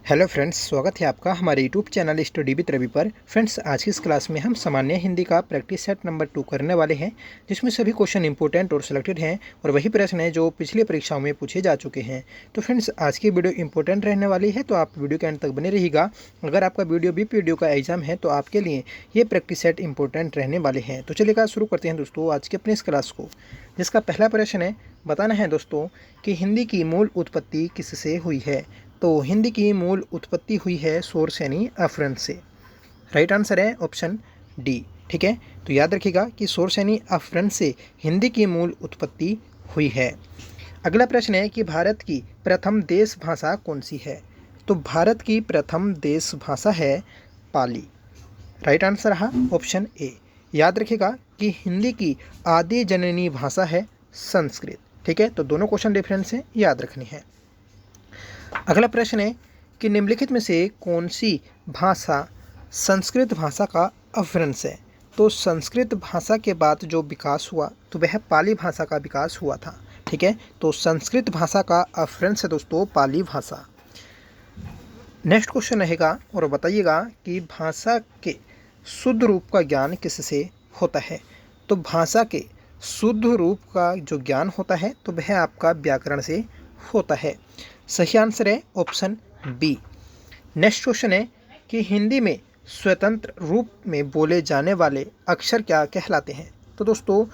Hello friends, स्वागत है आपका हमारे YouTube channel Study with Ravi पर। फ्रेंड्स, आज की इस क्लास में हम सामान्य हिंदी का प्रैक्टिस सेट नंबर 2 करने वाले हैं, जिसमें सभी क्वेश्चन इंपॉर्टेंट और सिलेक्टेड हैं और वही प्रश्न हैं जो पिछली परीक्षाओं में पूछे जा चुके हैं। तो फ्रेंड्स, आज की वीडियो इंपॉर्टेंट रहने वाली है, तो आप वीडियो के अंत तक बने रहिएगा। अगर आपका वीडियो का एग्जाम है तो आपके लिए ये प्रैक्टिस सेट इंपॉर्टेंट रहने वाले हैं। तो चलिएगा शुरू करते हैं दोस्तों आज की अपनी इस क्लास को, जिसका पहला प्रश्न है, बताना है दोस्तों कि हिंदी की मूल उत्पत्ति किससे हुई है। तो हिंदी की मूल उत्पत्ति हुई है सोर्स यानी अफरन से। राइट आंसर है ऑप्शन डी। ठीक है, तो याद रखिएगा कि सोर्स यानी अफरन से हिंदी की मूल उत्पत्ति हुई है। अगला प्रश्न है कि भारत की प्रथम देश भाषा कौन सी है। तो भारत की प्रथम देश भाषा है पाली। राइट आंसर रहा ऑप्शन ए। याद रखिएगा कि हिंदी की आदि जननी भाषा है संस्कृत। ठीक है, तो दोनों क्वेश्चन डिफरेंस है, याद रखनी है। अगला प्रश्न है कि निम्नलिखित में से कौन सी भाषा संस्कृत भाषा का अपभ्रंश है। तो संस्कृत भाषा के बाद जो विकास हुआ तो वह पाली भाषा का विकास हुआ था। ठीक है, तो संस्कृत भाषा का अपभ्रंश है दोस्तों पाली भाषा। नेक्स्ट क्वेश्चन रहेगा और बताइएगा कि भाषा के शुद्ध रूप का ज्ञान किससे होता है। तो भाषा के शुद्ध रूप का जो ज्ञान होता है तो वह आपका व्याकरण से होता है। सही आंसर है ऑप्शन बी। नेक्स्ट क्वेश्चन है कि हिंदी में स्वतंत्र रूप में बोले जाने वाले अक्षर क्या कहलाते हैं। तो दोस्तों,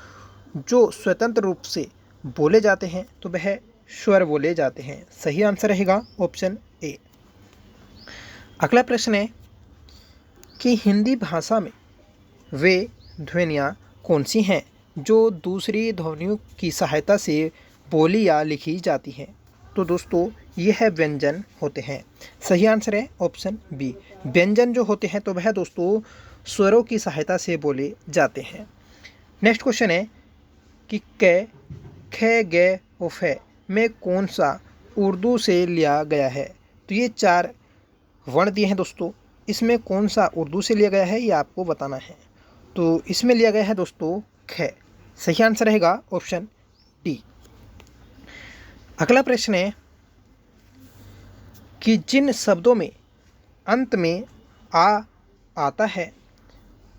जो स्वतंत्र रूप से बोले जाते हैं तो वह स्वर बोले जाते हैं। सही आंसर रहेगा ऑप्शन ए। अगला प्रश्न है कि हिंदी भाषा में वे ध्वनियाँ कौन सी हैं जो दूसरी ध्वनियों की सहायता से बोली या लिखी जाती हैं। तो दोस्तों, ये है व्यंजन होते हैं। सही आंसर है ऑप्शन बी। व्यंजन जो होते हैं तो वह दोस्तों स्वरों की सहायता से बोले जाते हैं। नेक्स्ट क्वेश्चन है कि क, ख, ग और फ में कौन सा उर्दू से लिया गया है। तो ये 4 वर्ण दिए हैं दोस्तों, इसमें कौन सा उर्दू से लिया गया है ये आपको बताना है। तो इसमें लिया गया है दोस्तों ख। सही आंसर रहेगा ऑप्शन डी। अगला प्रश्न है कि जिन शब्दों में अंत में आ आता है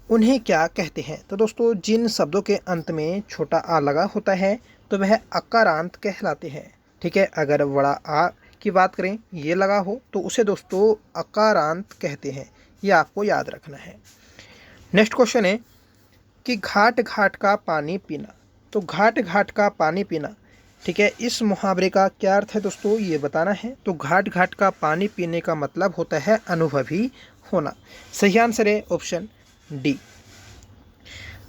उन्हें क्या कहते हैं। तो दोस्तों, जिन शब्दों के अंत में छोटा आ लगा होता है तो वह अकारांत कहलाते हैं। ठीक है, अगर बड़ा आ की बात करें ये लगा हो तो उसे दोस्तों अकारांत कहते हैं, ये आपको याद रखना है। नेक्स्ट क्वेश्चन है कि घाट घाट का पानी पीना। तो घाट घाट का पानी पीना, ठीक है, इस मुहावरे का क्या अर्थ है दोस्तों ये बताना है। तो घाट घाट का पानी पीने का मतलब होता है अनुभवी होना। सही आंसर है ऑप्शन डी।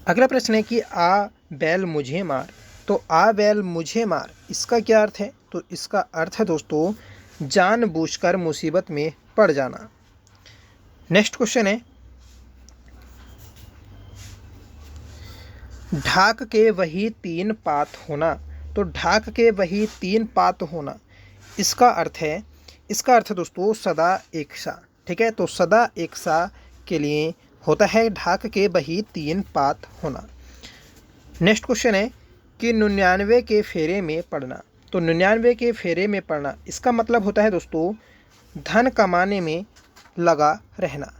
अगला प्रश्न है कि आ बैल मुझे मार। तो आ बैल मुझे मार, इसका क्या अर्थ है। तो इसका अर्थ है दोस्तों जानबूझकर मुसीबत में पड़ जाना। नेक्स्ट क्वेश्चन है ढाक के वही 3 पात होना। तो ढाक के वही 3 पात होना, इसका अर्थ है दोस्तों सदा एक सा। ठीक है, तो सदा एक सा के लिए होता है ढाक के वही 3 पात होना। नेक्स्ट क्वेश्चन है कि 99 के फेरे में पड़ना। तो 99 के फेरे में पड़ना, इसका मतलब होता है दोस्तों धन कमाने में लगा रहना।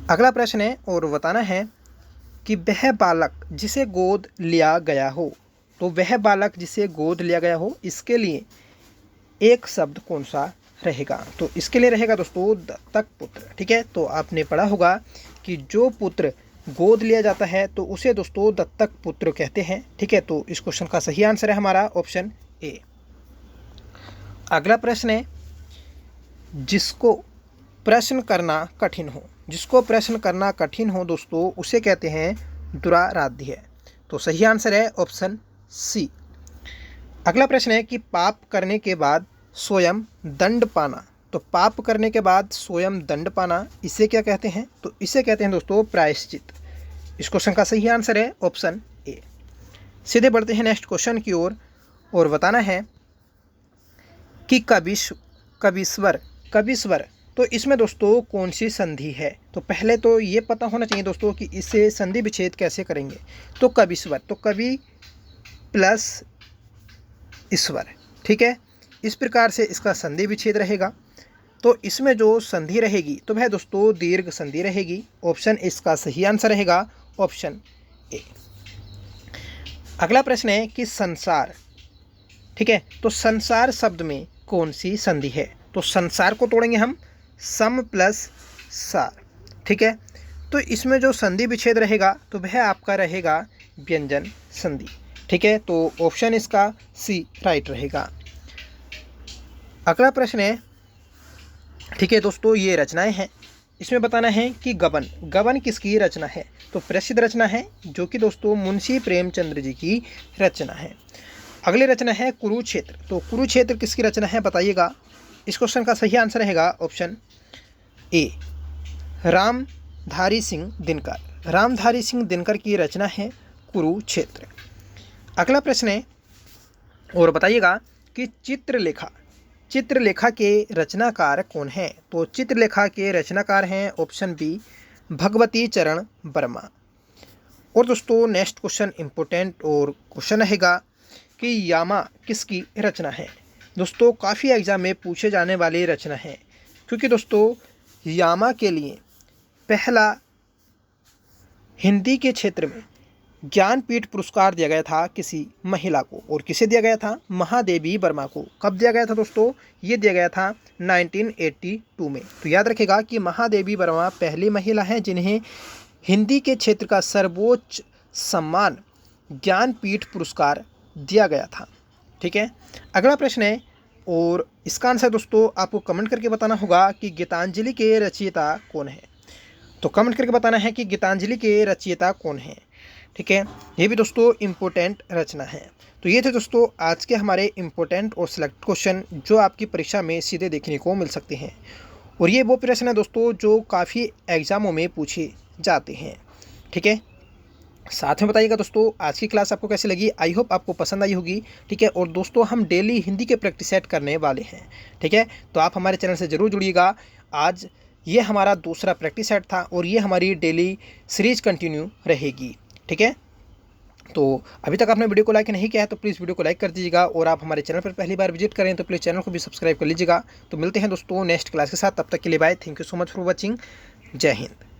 अगला प्रश्न है और बताना है कि वह बालक जिसे गोद लिया गया हो। तो वह बालक जिसे गोद लिया गया हो, इसके लिए एक शब्द कौन सा रहेगा। तो इसके लिए रहेगा दोस्तों दत्तक पुत्र। ठीक है, तो आपने पढ़ा होगा कि जो पुत्र गोद लिया जाता है तो उसे दोस्तों दत्तक पुत्र कहते हैं। ठीक है, तो इस क्वेश्चन का सही आंसर है हमारा ऑप्शन ए। अगला प्रश्न है जिसको प्रश्न करना कठिन हो। जिसको प्रश्न करना कठिन हो दोस्तों उसे कहते हैं दुराराध्य। तो सही आंसर है ऑप्शन सी। अगला प्रश्न है कि पाप करने के बाद स्वयं दंड पाना। तो पाप करने के बाद स्वयं दंड पाना, इसे क्या कहते हैं। तो इसे कहते हैं दोस्तों प्रायश्चित। इस क्वेश्चन का सही आंसर है ऑप्शन ए। सीधे बढ़ते हैं नेक्स्ट क्वेश्चन की ओर और बताना है कि कविश्वर, तो इसमें दोस्तों कौन सी संधि है। तो पहले तो ये पता होना चाहिए दोस्तों कि इसे संधि विच्छेद कैसे करेंगे। तो कविश्वर, तो कवि प्लस ईश्वर। ठीक है, इस प्रकार से इसका संधि विच्छेद रहेगा। तो इसमें जो संधि रहेगी तो वह दोस्तों दीर्घ संधि रहेगी। ऑप्शन इसका सही आंसर रहेगा ऑप्शन ए। अगला प्रश्न है कि संसार, ठीक है, तो संसार शब्द में कौन सी संधि है? तो संसार को तोड़ेंगे हम सम प्लस सार, ठीक है। तो इसमें जो संधि विच्छेद रहेगा तो वह आपका रहेगा व्यंजन संधि, ठीक है। तो ऑप्शन इसका सी राइट रहेगा। अगला प्रश्न है, ठीक है दोस्तों, ये रचनाएं हैं, इसमें बताना है कि गबन, गबन किसकी रचना है? तो प्रसिद्ध रचना है जो कि दोस्तों मुंशी प्रेमचंद्र जी की रचना है। अगली रचना है कुरुक्षेत्र, तो कुरुक्षेत्र किसकी रचना है बताइएगा। इस क्वेश्चन का सही आंसर रहेगा ऑप्शन ए, रामधारी सिंह दिनकर। रामधारी सिंह दिनकर की रचना है कुरुक्षेत्र। अगला प्रश्न है और बताइएगा कि चित्रलेखा, चित्रलेखा के रचनाकार कौन हैं? तो चित्रलेखा के रचनाकार हैं ऑप्शन बी, भगवती चरण वर्मा। और दोस्तों नेक्स्ट क्वेश्चन इंपॉर्टेंट और क्वेश्चन रहेगा कि यामा किसकी रचना है? दोस्तों काफ़ी एग्जाम में पूछे जाने वाली रचना है, क्योंकि दोस्तों यामा के लिए पहला हिंदी के क्षेत्र में ज्ञानपीठ पुरस्कार दिया गया था किसी महिला को, और किसे दिया गया था? महादेवी वर्मा को। कब दिया गया था दोस्तों? ये दिया गया था 1982 में। तो याद रखेगा कि महादेवी वर्मा पहली महिला हैं जिन्हें हिंदी के क्षेत्र का सर्वोच्च सम्मान ज्ञानपीठ पुरस्कार दिया गया था, ठीक है। अगला प्रश्न है और इसका आंसर दोस्तों आपको कमेंट करके बताना होगा कि गीतांजलि के रचयिता कौन है। तो कमेंट करके बताना है कि गीतांजलि के रचयिता कौन है, ठीक है। ये भी दोस्तों इम्पोर्टेंट रचना है। तो ये थे दोस्तों आज के हमारे इम्पोर्टेंट और सिलेक्ट क्वेश्चन जो आपकी परीक्षा में सीधे देखने को मिल सकते हैं। और ये वो प्रश्न है दोस्तों जो काफ़ी एग्जामों में पूछे जाते हैं, ठीक है। साथ में बताइएगा दोस्तों आज की क्लास आपको कैसी लगी। आई होप आपको पसंद आई होगी, ठीक है। और दोस्तों हम डेली हिंदी के प्रैक्टिस सेट करने वाले हैं, ठीक है। तो आप हमारे चैनल से ज़रूर जुड़िएगा। आज ये हमारा दूसरा प्रैक्टिस सेट था और ये हमारी डेली सीरीज कंटिन्यू रहेगी, ठीक है। तो अभी तक आपने वीडियो को लाइक नहीं किया है तो प्लीज़ वीडियो को लाइक कर दीजिएगा, और आप हमारे चैनल पर पहली बार विजिट करें तो प्लीज़ चैनल को भी सब्सक्राइब कर लीजिएगा। तो मिलते हैं दोस्तों नेक्स्ट क्लास के साथ, तब तक के लिए bye. Thank you so much for watching. जय हिंद।